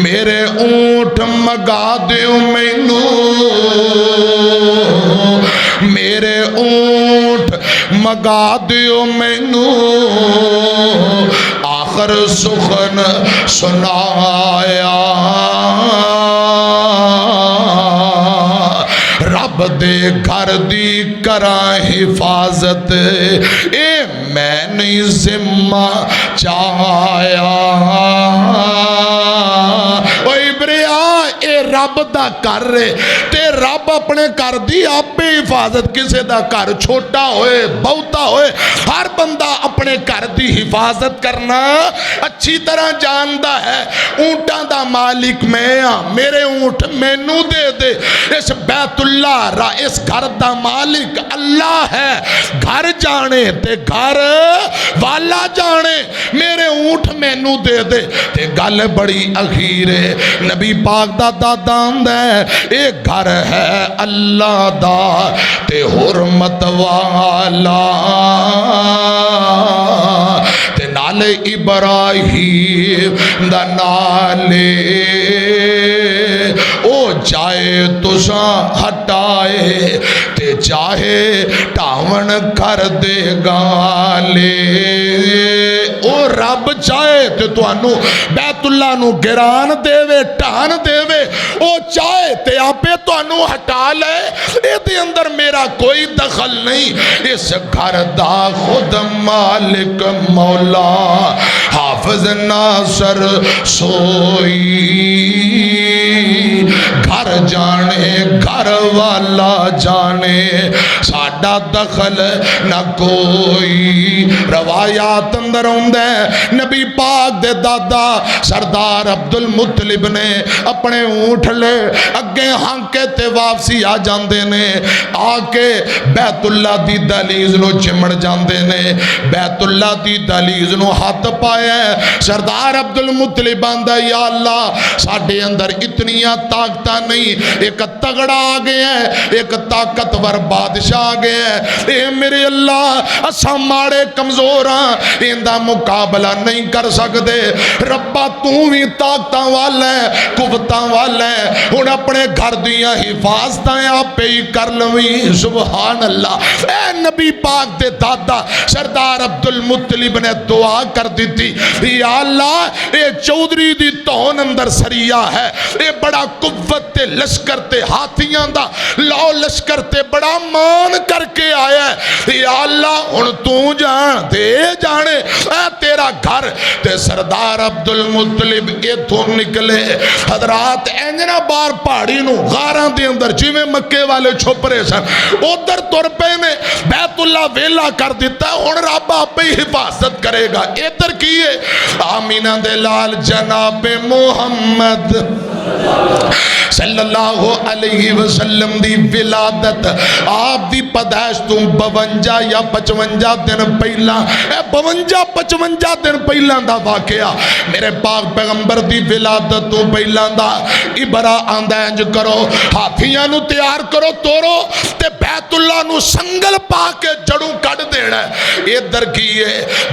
میرے اونٹ مگا دیو مینو، میرے اونٹ مگا دیو مینو، آخر سخن سنایا رب دے گھر دی کرا حفاظت، اے میں نہیں ذمہ چاہیا، او ابریا اے رب دا کر رہے تے رب اپنے کر دی آپ پہ حفاظت، کسے دا کر چھوٹا ہوئے بہتا ہوئے ہر بندہ اپنے کر دی حفاظت کرنا اچھی طرح جاندہ ہے۔ اونٹاں دا مالک میں ہاں، میرے اونٹ مینو دے دے، اس بیت اللہ را اس گھر دا مالک اللہ ہے، گھر جانے تے گھر والا جانے، میرے اونٹ مینو دے دے، تے گل بڑی اخیر ہے، نبی پاک دا دادا آندہ ہے، ایک گھر ہے اللہ دا تے حرمت والا، تے نال ابراہیم دا نالے، او چاہے تساں ہٹائے تے چاہے ٹاون کر دے گالے، او رب چاہے تے تو انو بیت اللہ نو گران دے وے ٹان دے وے، او چاہے تے آپے تو انو ہٹا لے، اے دے اندر میرا کوئی دخل نہیں، اس گھر دا خود مالک مولا، حافظ حافظ ناصر سوئی گھر جانے گھر والا جانے ساڈا دخل نہ کوئی روایات اندر ہوندے نبی پاک دے دادا سردار عبد المطلب نے اپنے اونٹ لے اگے ہانکے تے واپسی آ جاندے نے آ کے بیت اللہ دی دہلیز نو چمڑ جاندے نے بیت اللہ دی دہلیز نو ہاتھ پایا سردار عبد المطلب آندا یا اللہ ساڈے اندر اتنیاں طاقتاں نہیں ایک تگڑا آ گیا ہے ایک طاقتور بادشاہ آ گیا ہے اے میرے اللہ اساں ماڑے کمزور ہاں ایندا مقابلہ نہیں کر سکدے ربا تو بھی طاقتاں والا ہے قوتاں والا ہے ہن اپنے گھر دیاں حفاظتاں آپ ہی کر لویں سبحان اللہ اے نبی پاک دے دادا سردار عبد المطلب نے دعا کر دیتی یا اللہ اے چودھری دی تون اندر سریا ہے اے بڑا قوت تے لشکر تے ہاتھیاں دا لاؤ لشکر تے بڑا مان کر کے آیا ہے یا اللہ ہن تو جان دے جانے اے تیرا گھر تے سردار عبد المطلب ایتھوں نکلے حضرات انجنا بار پہاڑی نو غاراں دے اندر جویں مکے والے چھپ رہے سن ادھر تر پے نے بیت اللہ ویلا کر دیتا ہن رب آپ ہی حفاظت کرے گا ادھر کیے آمینہ دے لال جناب محمد صلی اللہ علیہ وسلم دی ولادت آپ دی پیدائش تو 52 یا 55 دن پہلا 52-55 دن پہلا دا واقعہ میرے پاک پیغمبر دی ولادت تو پہلا دا ابرا آندہ انج کرو ہاتھیاں نو تیار کرو توڑو تے بیت اللہ نو سنگل پا کے جڑوں کٹ دینا ہے ادھر کیے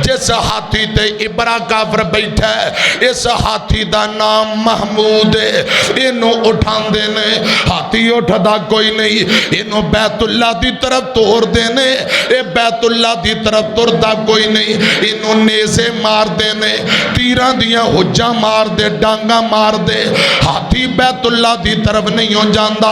جس ہاتھی تے ابرا کافر بیٹھا ہے اس ہاتھی دا نام محمود ہے انہوں اٹھان دینے ہاتھی اٹھا دا کوئی نہیں انہوں بیت اللہ دی طرف توڑ دینے اے بیت اللہ دی طرف توڑ دا کوئی نہیں انہوں نیزے مار دینے تیران دیاں حجہ مار دے ڈانگا مار دے ہاتھی بیت اللہ دی طرف نہیں ہو جاندہ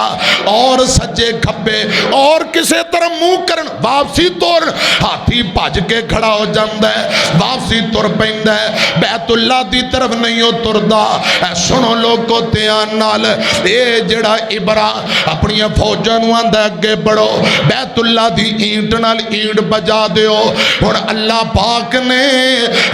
اور سجے کھپے اور کسے طرح منہ کرن واپسی توڑ ہاتھی پاج کے کھڑا ہو جاندہ ہے واپسی توڑ پہندہ ہے بیت اللہ دی طرف نہیں ہو توڑ اے سنو لوگ کو تیان نال اے جڑا ابرا اپنی فوجانو آندہ اگے بڑھو بیت اللہ دی اینٹ نال اینٹ بجا دیو اور اللہ پاک نے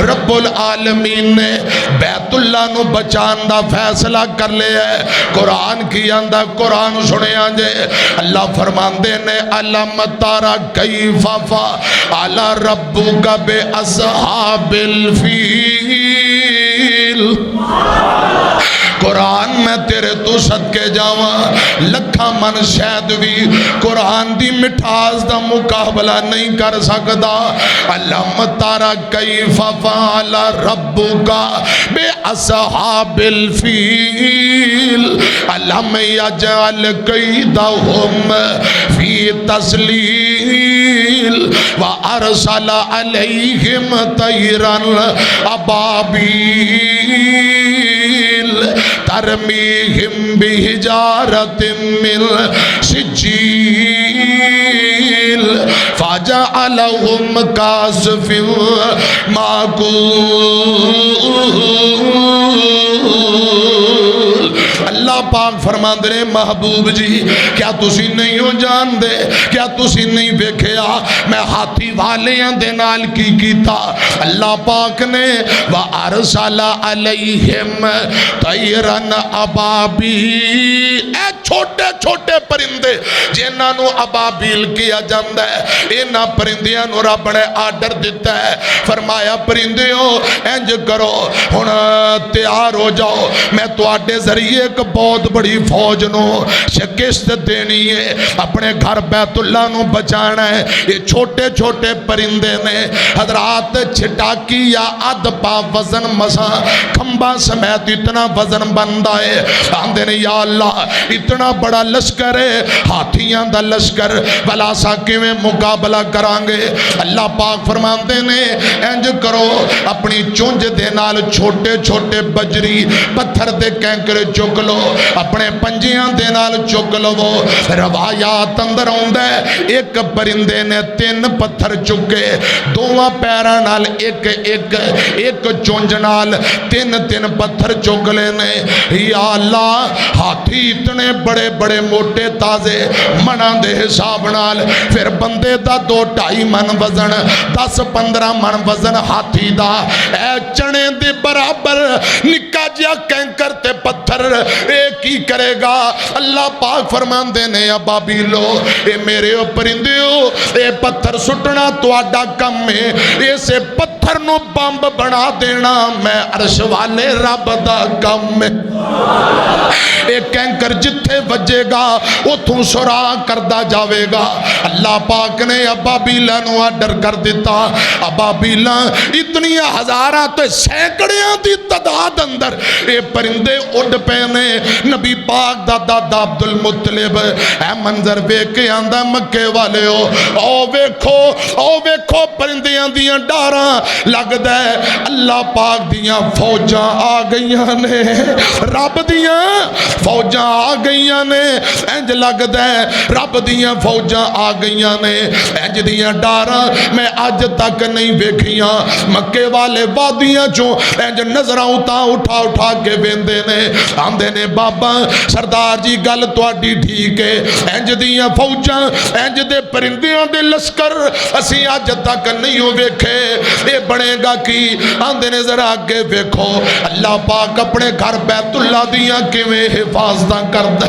رب العالمین نے بیت اللہ نو بچان دا فیصلہ کر لے ہے قرآن کی آندہ قرآن سنے آنجے اللہ فرمان دے نے علم تارا کیفا علی ربو کا بے اصحاب الفیل قرآن میں تیرے تو صدقے جاواں لکھا من شاید بھی قرآن دی مٹھاس دا مقابلہ نہیں کر سکتا علم تارا کیف فعل ربک بے اصحاب الفیل علم یجعل کیدہم فی تسلیل وارسل علیہم طیرن ابابیل ترمیہم بحجارت من سجیل فجعلہم کاسف معقول اللہ پاک فرمان دے محبوب جی کیا تسی نہیں ہو جان دے کیا تسی نہیں بیکھیا میں ہاتھی والیاں دے نال کی کیتا اللہ پاک نے وَأَرْسَلَ عَلَيْهِمْ طَيْرًا أَبَابِيلَ اے چھوٹے چھوٹے پرندے جنہاں نو ابابیل کیا جاندہ ہے انہاں پرندیاں نو رب نے آرڈر دیتا ہے فرمایا پرندیوں انج کرو ہن تیار ہو جاؤ میں تو آڈے ذریعے ایک بہت بڑی فوج نو شکست دینی ہے اپنے گھر بیت اللہ نو بچانا ہے یہ چھوٹے چھوٹے پرندے نے حضرات چھٹاکی یا ادپا وزن مسا کھمبا سمیت اتنا وزن بندہ ہے آندے نے یا اللہ اتنا بڑا لشکر ہے ہاتھیاں دا لشکر بلا ساکے میں مقابلہ کرانگے اللہ پاک فرماندے نے انج کرو اپنی چونج دے نال چھوٹے چھوٹے بجری پتھر دے کینکر چک لو اپنے پنجیاں دے نال چک لو روایات اندر آندا ہے ایک پرندے نے 3 پتھر چکے دوواں پیراں نال ایک چونج نال 3 پتھر چک لے نے یا اللہ ہاتھی اتنے بڑے بڑے موٹے تازے مناں دے حساب نال پھر بندے دا 2-2.5 من وزن 10-15 من وزن ہاتھی دا اے چنے دے برابر نکا جیا کینکر تے پتھر اے کی کرے گا اللہ پاک فرماندے نے ابابیلو اے میرے پرندے ہو اے پتھر سٹنا تواڈا کم ہے اسے پتھر نو بمب بنا دینا میں عرش والے رب دا کم ہے اے کینکر جتھے وجے گا اتھوں سراغ کردہ جاوے گا اللہ پاک نے ابابیلہ نو آڈر کر دیتا ابابیلہ اتنی ہزاراں تو سینکڑیاں دی تعداد اندر اے پرندے اڑ پینے نبی پاک دا دادا عبدالمطلب اے منظر بے کے آندہ مکے والے ہو او ویکھو پرندیاں دیاں ڈاراں لگ دے اللہ پاک دیاں فوجاں آ گئیاں نے رب دیاں فوجاں آ گئیاں نے انج لگ دے رب دیاں فوجاں آ گئیاں نے انج دیاں ڈاراں میں آج تک نہیں ویکھیاں مکے والے وادیاں چوں انج نظراں اٹھا کے ویندے نے آندے نے بابا سردار جی گل تواڈی ٹھیک ہے انج دیاں فوجاں انج دے پرندیاں دے لشکر اسی آج تک نہیں ہو ویکھے اے بنے گا کی آندے نے ذرا آگے ویکھو اللہ پاک اپنے گھر بیت اللہ دیاں کیویں حفاظتاں کردا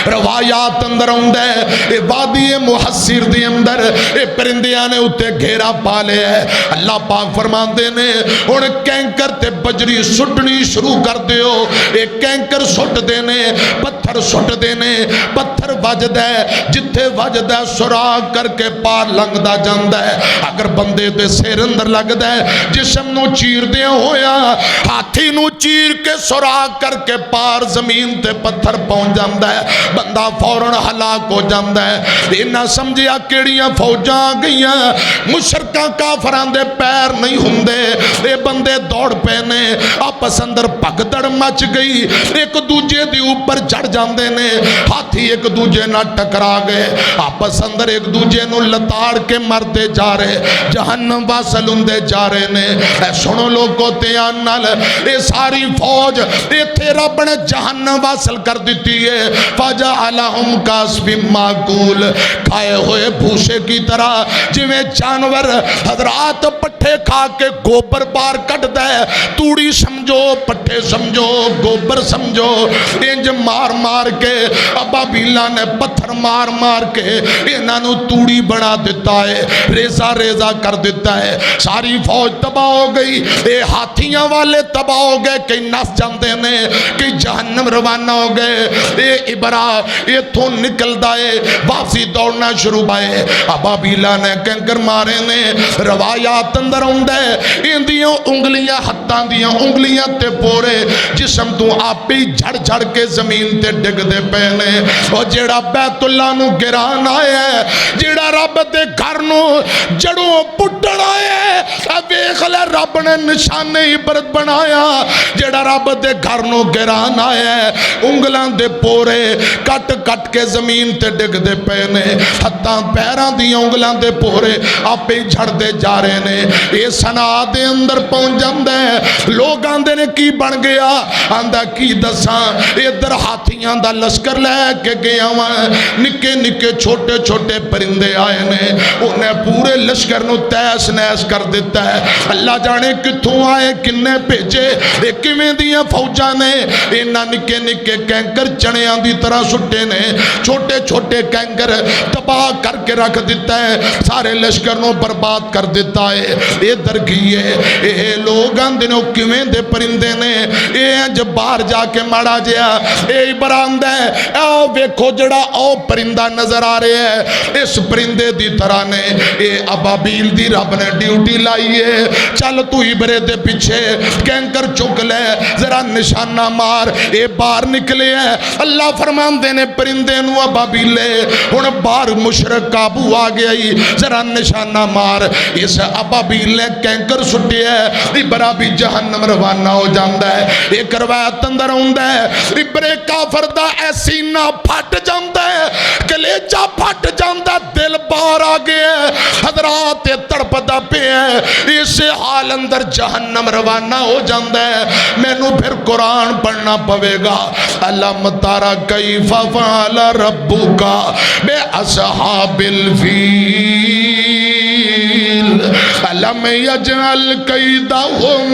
روایات اندر آندا ہے اے وادی محصر دی اندر اے پرندیاں نے اتے گھیرا پا لیا ہے اللہ پاک فرماندے نے ہن کینکر تے بجری سٹنی شروع کر دیو اے کینکر سٹ دینے پتھر سٹ دینے پتھر وجدا ہے جتھے وجدا ہے سراغ کر کے پار لنگدا جاندا ہے اگر بندے دے سر اندر لگدا ہے جسم نو چیر دیاں ہویا ہاتھی نو چیر کے سراغ کر کے پار زمین تے پتھر پہنچ جاندا ہے بندہ فوراً ہلاک ہو جاندا ہے انہاں سمجھیا کیڑیاں فوجاں آ گئیاں مشرکاں کافراں دے پیر نہیں ہوندے اے بندے دوڑ پینے آپس اندر بھگدڑ مچ گئی ایک دوجے دی اوپر چڑھ جاندے نے ہاتھی ایک دوجے نہ ٹکرا گئے آپس اندر ایک دوجے نو لتاڑ کے مردے جا رہے جہنم واصل ہوندے جا رہے نے اے سنو لوگو تیان نال اے ساری فوج اے تھے رب نے جہنم واصل کر دیتی ہے فَجَعَلَهُمْ كَعَصْفٍ مَّأْكُولٍ کھائے ہوئے بھوسے کی طرح جویں جانور حضرات پٹھے کھا کے گوبر بار کٹ دے توڑی سمجھو پٹھے سمجھو گوبر سمجھو انج مار مار کے ابابیلہ نے پتھر مار مار کے انہاں نو توڑی بنا دیتا ہے ریزہ ریزہ کر دیتا ہے ساری فوج تباہ ہو گئی اے ہاتھیاں والے تباہ ہو گئے کئی نس جاندے نے کئی جہنم روانہ ہو گئے اے عبرہ اے تھو نکل دائے واپسی دوڑنا شروع بائے ابابیلہ نے کنکر مارے نے روایات اندر ہوندے ان دیاں انگلیاں ہتھاں دیاں انگلیاں تے پورے جسم تو آپ ہی جھڑ جھڑ کے زمین تے ڈگ دے پہنے اور جیڑا بیت اللہ نو گران آئے ہے جیڑا رب دے گھر نو جڑوں پٹڑ آئے ہے ویکھ لے رب نے نشان عبرت بنایا جیڑا رب دے گھر نو گران آئے ہے انگلاں دے پورے کٹ کٹ کے زمین تے ڈگ دے پہنے ہتھاں پیران دی انگلاں دے پورے آپ ہی جھڑ دے جا رہے نے یہ سنا دے اندر پہنچ جاندے لوگ آندے نے کی بن گیا آندہ کی دساں ادھر ہاتھیاں دا لشکر لے کے گیا وہاں نکے نکے چھوٹے چھوٹے پرندے آئے نے انہیں پورے لشکر نو تیس نیس کر دیتا ہے اللہ جانے کتھوں آئے کنے بھیجے کیویں دیاں فوجاں نے انہاں نکے نکے کینکر چڑیاں دی طرح سٹے نے چھوٹے چھوٹے کینکر تباہ کر کے رکھ دیتا ہے سارے لشکر نو برباد کر دیتا ہے اے درگیے اے لوگ آندنوں کیویں دے پرندے نے اے جب باہر جا کے مارا جیا اے براند ہے او ویکھو جڑا او پرندہ نظر آ رہے ہے اس پرندے دی طرح نے اے ابابیل دی رب نے ڈیوٹی لائیے چل تو عبرے دے پیچھے کینکر چک لے ذرا نشانہ مار اے باہر نکلے ہیں اللہ فرمان دینے پرندے نو ابابیلے ان باہر مشرک قابو آگیا ہی ذرا نشانہ مار اس ابابیل نے کینکر سٹی ہے عبرہ بھی جہنم روانہ ہو جاندہ ہے۔ ایک روایت اندر ہوندہ ہے ابرے کافر دا اے سینہ پھٹ جاندہ ہے، کلیجہ پھٹ جاندہ ہے، دل باہر آگے ہے، حضرات تڑپ دا پہ ہے، اس حال اندر جہنم روانہ ہو جاندہ ہے۔ میں نو پھر قرآن پڑھنا پوے گا، علم تارا کیف فعل ربکا بے اصحاب الفیل علم یجعل کیدہم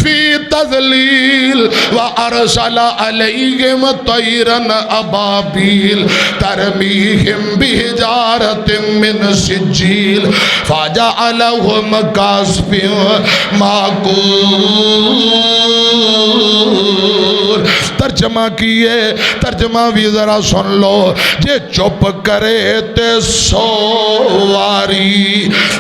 فی تذلیل وارسل علیہم طیرن ابابیل ترمیہم بحجارت من سجیل فجعلہم کاسف معکول۔ ترجمہ کیے، ترجمہ بھی ذرا سن لو، جے چپ کرے تے سواری،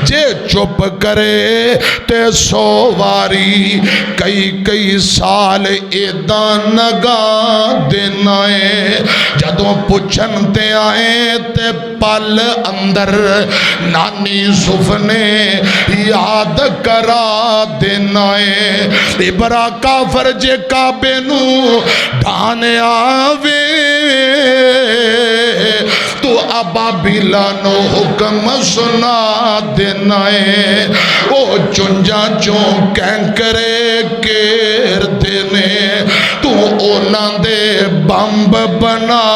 جے چپ کرے تے سواری، کئی سال ایدان نگاہ دینائے، جدوں پچھن تے آئے تے پل اندر نانی یوسف نے یاد کرا دینائے، ابرا کافر جے کعبے نو ڈھانے آوے تو ابابیلانو حکم سنا دینائے، او چنجا چون کینکرے کیر دینے تو اونا دے بمب بنا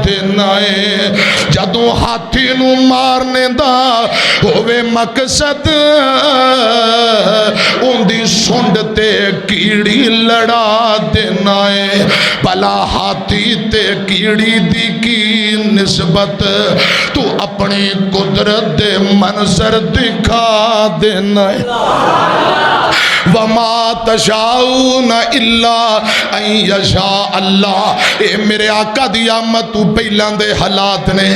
دینائے، جدوں ہاتھی نو مارنے دا ہوئے مقصد ان دی سنڈ تے کیڑی لڑا دینائے، بلا ہاتھی تے کیڑی دی کی نسبت تو اپنی قدرت دے منظر دکھا دینائے۔ وَمَا تَشَاؤُونَ إِلَّا أَن يَشَاءَ اللَّهُ۔ اے میرے آقا دی آمد تو پہلان دے حالات نے،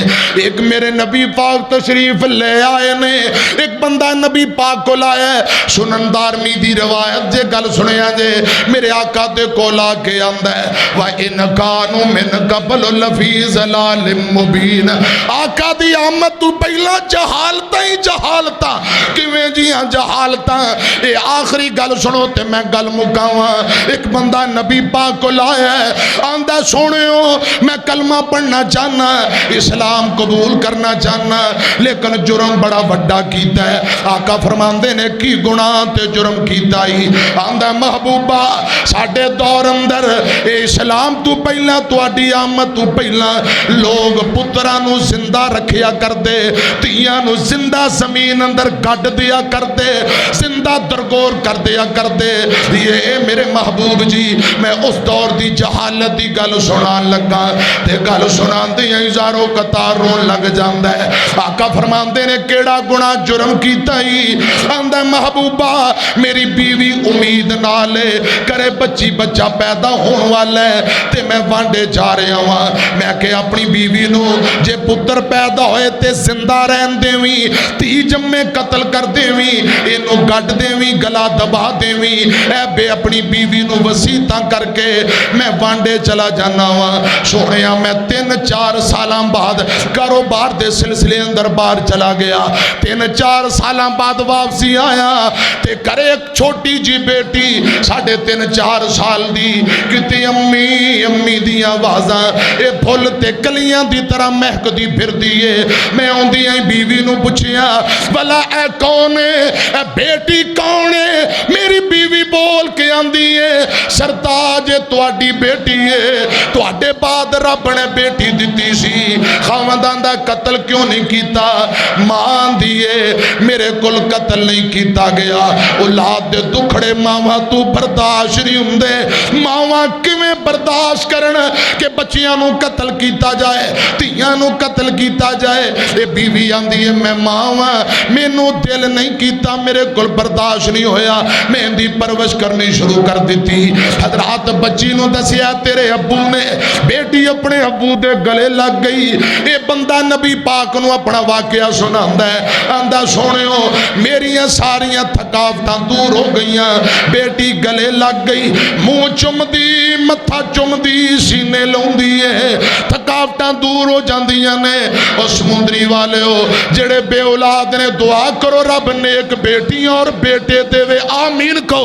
ایک میرے نبی پاک تشریف لے آئے نے، ایک بندہ نبی پاک کو لائے، سنندار می دی روایت جے گل سنے آجے، میرے آقا دے کو لا کے آندہ ہے وَإِنْ كَانُوا مِنْ قَبْلُ لَفِي ضَلَالٍ مُبِينٍ۔ آقا دی آمد تو پہلا جہالتا ہی جہالتا، کیویں جیاں جہالتا، اے آخری گل سنو تے میں گل مکاواں۔ ایک بندہ نبی پاک کو لایا ہے، آندہ سنیو میں کلمہ پڑھنا چاہنا، اسلام قبول کرنا چاہنا، لیکن جرم بڑا وڈا کیتا ہے۔ آقا فرماندے نے کی گناہ تے جرم کیتا ہی، آندہ محبوبہ ساڑھے دور اندر اسلام تو پہلا تو آڈی آمد تو پہلا لوگ پترانو زندہ رکھیا کر دے، تیانو زندہ زمین اندر کٹ دیا کر دے، زندہ درگور کر دیا کر دے۔ یہ میرے محبوب جی میں اس دور دی جہالت دی گل سنان لگا تے گل سنان دی ہزاروں قطار رون لگ جاندہ ہے۔ آقا فرماندے نے کیڑا گناہ جرم کیتا ہی، آندہ محبوبہ میری بیوی امید نالے کرے بچی بچہ پیدا ہون والے تے میں وانڈے جا رہے ہوں، میں کہ اپنی بیوی نو جے پتر پیدا ہوئے تے زندہ رہن دیویں، تی جمع قتل کر دیویں، انو گڑ دیویں، گلا دبا دیویں، اے بے اپنی بیوی نو وسیعتاں کر کے میں وانڈے چلا جانا ہوں۔ سونیا میں 3-4 سالاں بعد کاروبار دے سلسلے اندر باہر چلا گیا، 3-4 سالاں بعد واپسی آیا تے کرے ایک چھوٹی جی بیٹی 3.5-4 سال دی، کتے امی امی دی آوازاں اے پھول تے کلیاں دی طرح مہک دی پھر دیئے۔ میں ہوں دی آئی بیوی نو پوچھیا بلا اے کون ہے، اے بیٹی کون ہے؟ میری بیوی بول کے آندی ہے سرتاج تو آڈی بیٹی ہے، تو آڈے بعد رب نے بیٹی دیتی سی، خواندان دا قتل کیوں نہیں کیتا؟ مان دیئے میرے کل قتل نہیں کیتا گیا، اولاد دے دکھڑے ماما تو برداشت نہیں ہوں دے، ماما کیویں برداشت کرنا کہ بچیاں نو قتل کیتا جائے، تیاں نو قتل کیتا جائے۔ اے بیوی آندی ہے میں ماما میں نو دل نہیں کیتا، میرے کل برداشت نہیں ہویا، میں اندی پروش کرنی شروع کر دیتی۔ حضرات بچی نو دسیا تیرے ابو نے، بیٹی اپنے ابو دے گلے لگ گئی۔ اے بندہ نبی پاک نو اپنا واقعہ سناندہ ہے، آندہ سونیو میریاں ساریاں تھکاوتاں دور ہو گئیاں، بیٹی گلے لگ گئی، منہ چم دی متھا چم دی سینے لون دیئے، تھکاوتاں دور ہو جاندیاں نے۔ اور سمندری والے ہو جڑے بے اولاد نے دعا کرو رب نیک بیٹیاں اور بیٹے دے وے آمین کو۔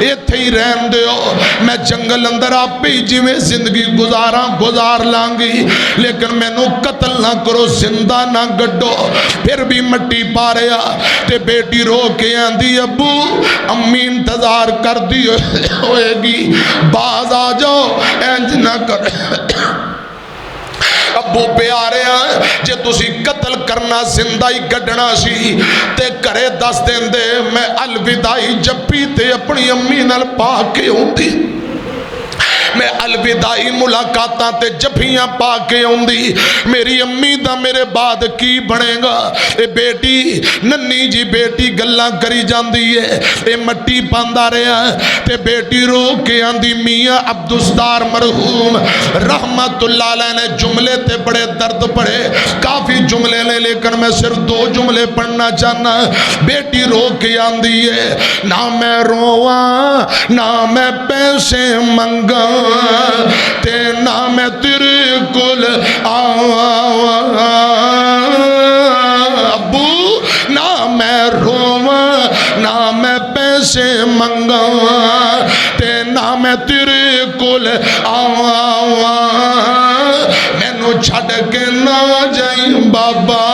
ایتھے ہی رہن دیو، میں جنگل اندر آپ ہی جی میں زندگی گزار لانگی، لیکن میں نو قتل نہ کرو، زندہ نہ گڈو۔ پھر بھی مٹی پا رہا تے بیٹی رو کے آندی ابو امی انتظار کر دی ہوئے گی، باز آ جاؤ اینج نہ کر۔ ابو پہ آ رہے ہیں جے تسی قتل کرنا زندہ ہی گڈنا سی تے کرے دس دن دے، میں الوداعی جپی تے اپنی امی نال پا کے ہوندی، میں الوداعی ملاقاتاں تے جفیاں پا کے ہوندی، میری امی دا میرے بعد کی بنے گا۔ اے بیٹی ننی جی بیٹی گلاں کری جاندی ہے، اے مٹی پاندا رہا تے بیٹی رو کے آندی میاں عبدالستار مرحوم رحمت اللہ علیہ نے جملے تے بڑے درد پڑے، کافی جملے نے لیکن میں صرف 2 جملے پڑھنا چاہنا۔ بیٹی رو کے آندی ہے نہ میں رواں نہ میں پیسے منگا تے نہ میں تیرے کول ابو، نہ میں رواں نہ میں پیسے منگا تے نہ میں تیرے کول مینو چھڈ کے نہ جائیں بابا،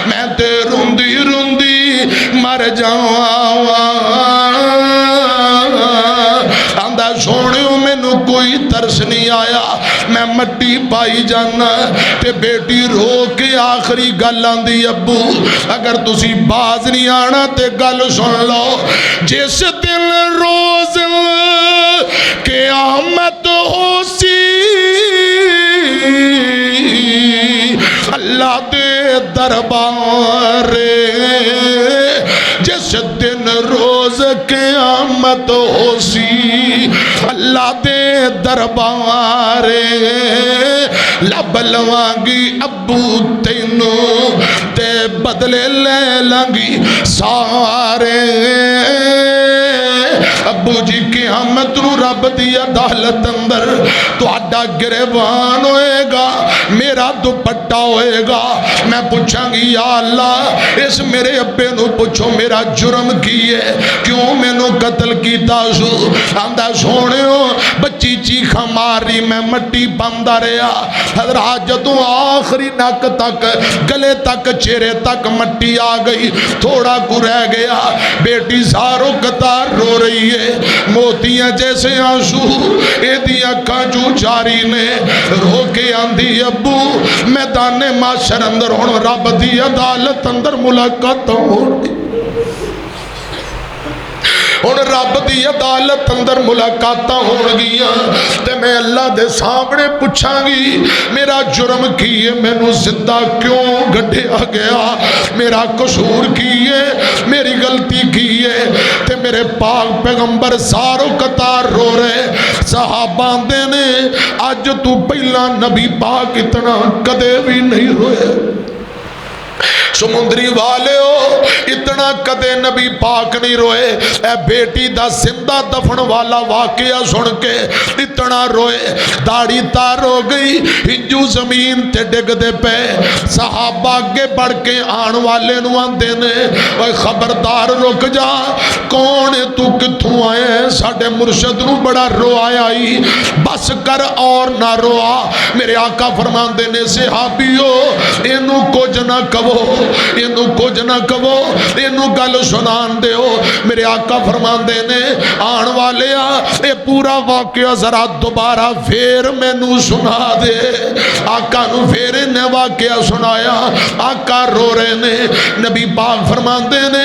میں تے روندی روندی مر جاواں۔ آندا سونیو مینو کوئی ترس نہیں آیا، میں مٹی پائی جانا تے بیٹی رو کے آخری گل آندی ابو اگر تسی باز نہیں آنا تے گل سن لو، جس دن روز قیامت ہو سی اللہ دے دربار، جس دن روز قیامت ہو سی اللہ دے دربار، لب لوانگی ابو تینوں تے بدلے لے لانگی سارے۔ ابو جی قیامت نو رب دی عدالت اندر تو اڈا گریبان ہوئے گا، میرا دوپٹا ہوئے گا، میں پوچھاں گی یا اللہ اس میرے ابے نو پوچھو میرا جرم کی ہے، کیوں میں نو قتل کیتا سو؟ آندہ سونے ہو بچی چیخا ماری، میں مٹی باندھا رہا، حضرات جدوں آخری نک تک گلے تک چہرے تک مٹی آ گئی، تھوڑا کو رہ گیا، بیٹی زارو قطار رو رہی ہے، موتیاں جیسے آنسو اے دیا کانجو جاری نے، رو کے آندھی ابو میدان معاشر اندر ہون رب دی عدالت اندر ملاقات ہوگی، ہون رب دی عدالت اندر ملاقاتاں ہون گیا تے میں اللہ دے سامنے پوچھاں گی میرا جرم کیے، میں نو زندہ کیوں گھڑیا گیا، میرا قصور کیے، میری غلطی کیے تے میرے پاک پیغمبر سارو قطار رو رہے، صحابہ دینے آج تو پہلا نبی پاک اتنا کدے بھی نہیں روئے، سمندری والے ہو اتنا کدے نبی پاک نہیں روئے، اے بیٹی دا زندہ دفن والا واقعہ سن کے اتنا روئے، داڑھی تار ہو گئی، ہنجو زمین تے ڈگ دے پہ، صحابہ آگے بڑھ کے آن والے نو آندے نے اوہ خبردار رک جا، کون تو کتھوں آئے، ساڑھے مرشد نو بڑا رو آیا ہی، بس کر اور نہ روا، میرے آقا فرمان دینے صحابیو اینو کچھ نہ کہو، اینو کچھ نہ کہو، اینو گل سنان دے ہو، میرے آقا فرمان دینے آن والے اے پورا واقعہ ذرا دوبارہ پھر میں نو سنا دے، آقا نو پھر انہیں واقعہ سنایا، آقا رو رہے نے، نبی پاک فرمان دینے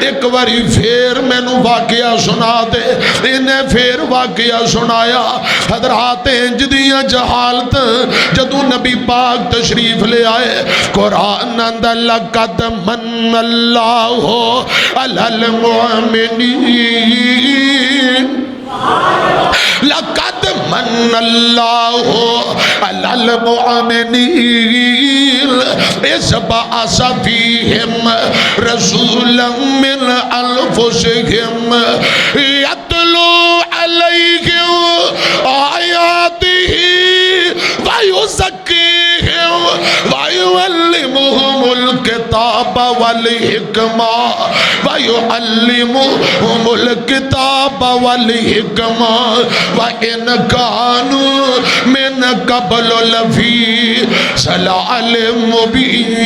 ایک واری پھر میں نو واقعہ سنا دے، انہیں پھر واقعہ سنایا، حضرات انجدیاں جہالت جدو نبی پاک تشریف لے آئے، قرآن اندر لقد من اللہ علی المؤمنین، لقد من اللہ علی المؤمنین اذ بعث فیہم رسولا من انفسہم یتلو علیہم آیاتہ ویزکیہم ویعلمہم الکتاب الکتاب والحکمہ ویعلمہم الکتاب والحکمہ وإن كانوا من قبل لفی ضلال مبین۔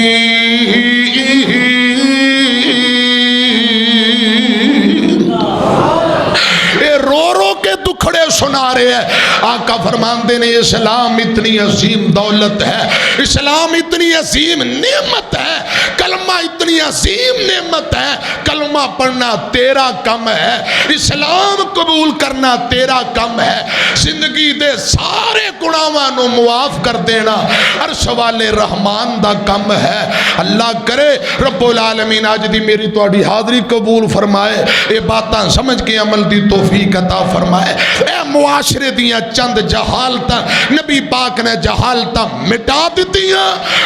رو رو کے دکھڑے سنا رہے ہیں۔ آقا فرماندے نے اسلام اتنی عظیم دولت ہے، اسلام اتنی عظیم نعمت ہے، کلمہ اتنی عظیم نعمت ہے، کلمہ پڑھنا تیرا کم ہے، اسلام قبول کرنا تیرا کم ہے، زندگی دے سارے گناہاں نو معاف کر دینا عرش والے رحمان دا کم ہے۔ اللہ کرے رب العالمین آج دی میری تواڈی حاضری قبول فرمائے، اے باتاں سمجھ کے عمل دی توفیق عطا فرمائے۔ اے معاشرے دیاں چند جہالتاں نبی پاک نے جہالتاں مٹا دتیاں،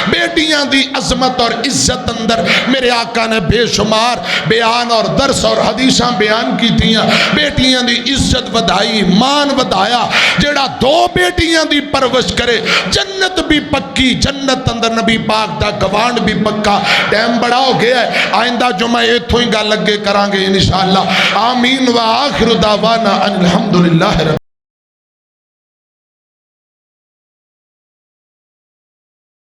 بیٹیاں دی عظمت اور عزت اندر میرے آقا نے بے شمار بیان اور درس اور حدیثاں بیان کی تیاں۔ بیٹیاں دی عزت ودائی، مان ودایا، جڑا دو بیٹیاں دی پرورش کرے جنت بھی پکی، جنت اندر نبی پاک دا گوانڈ بھی پکا۔ ٹائم بڑا ہو گیا ہے، آئندہ جمعہ ایتھوں ہی گل لگے کرانگے انشاءاللہ۔ آمین و آخر دعوانا الحمدللہ۔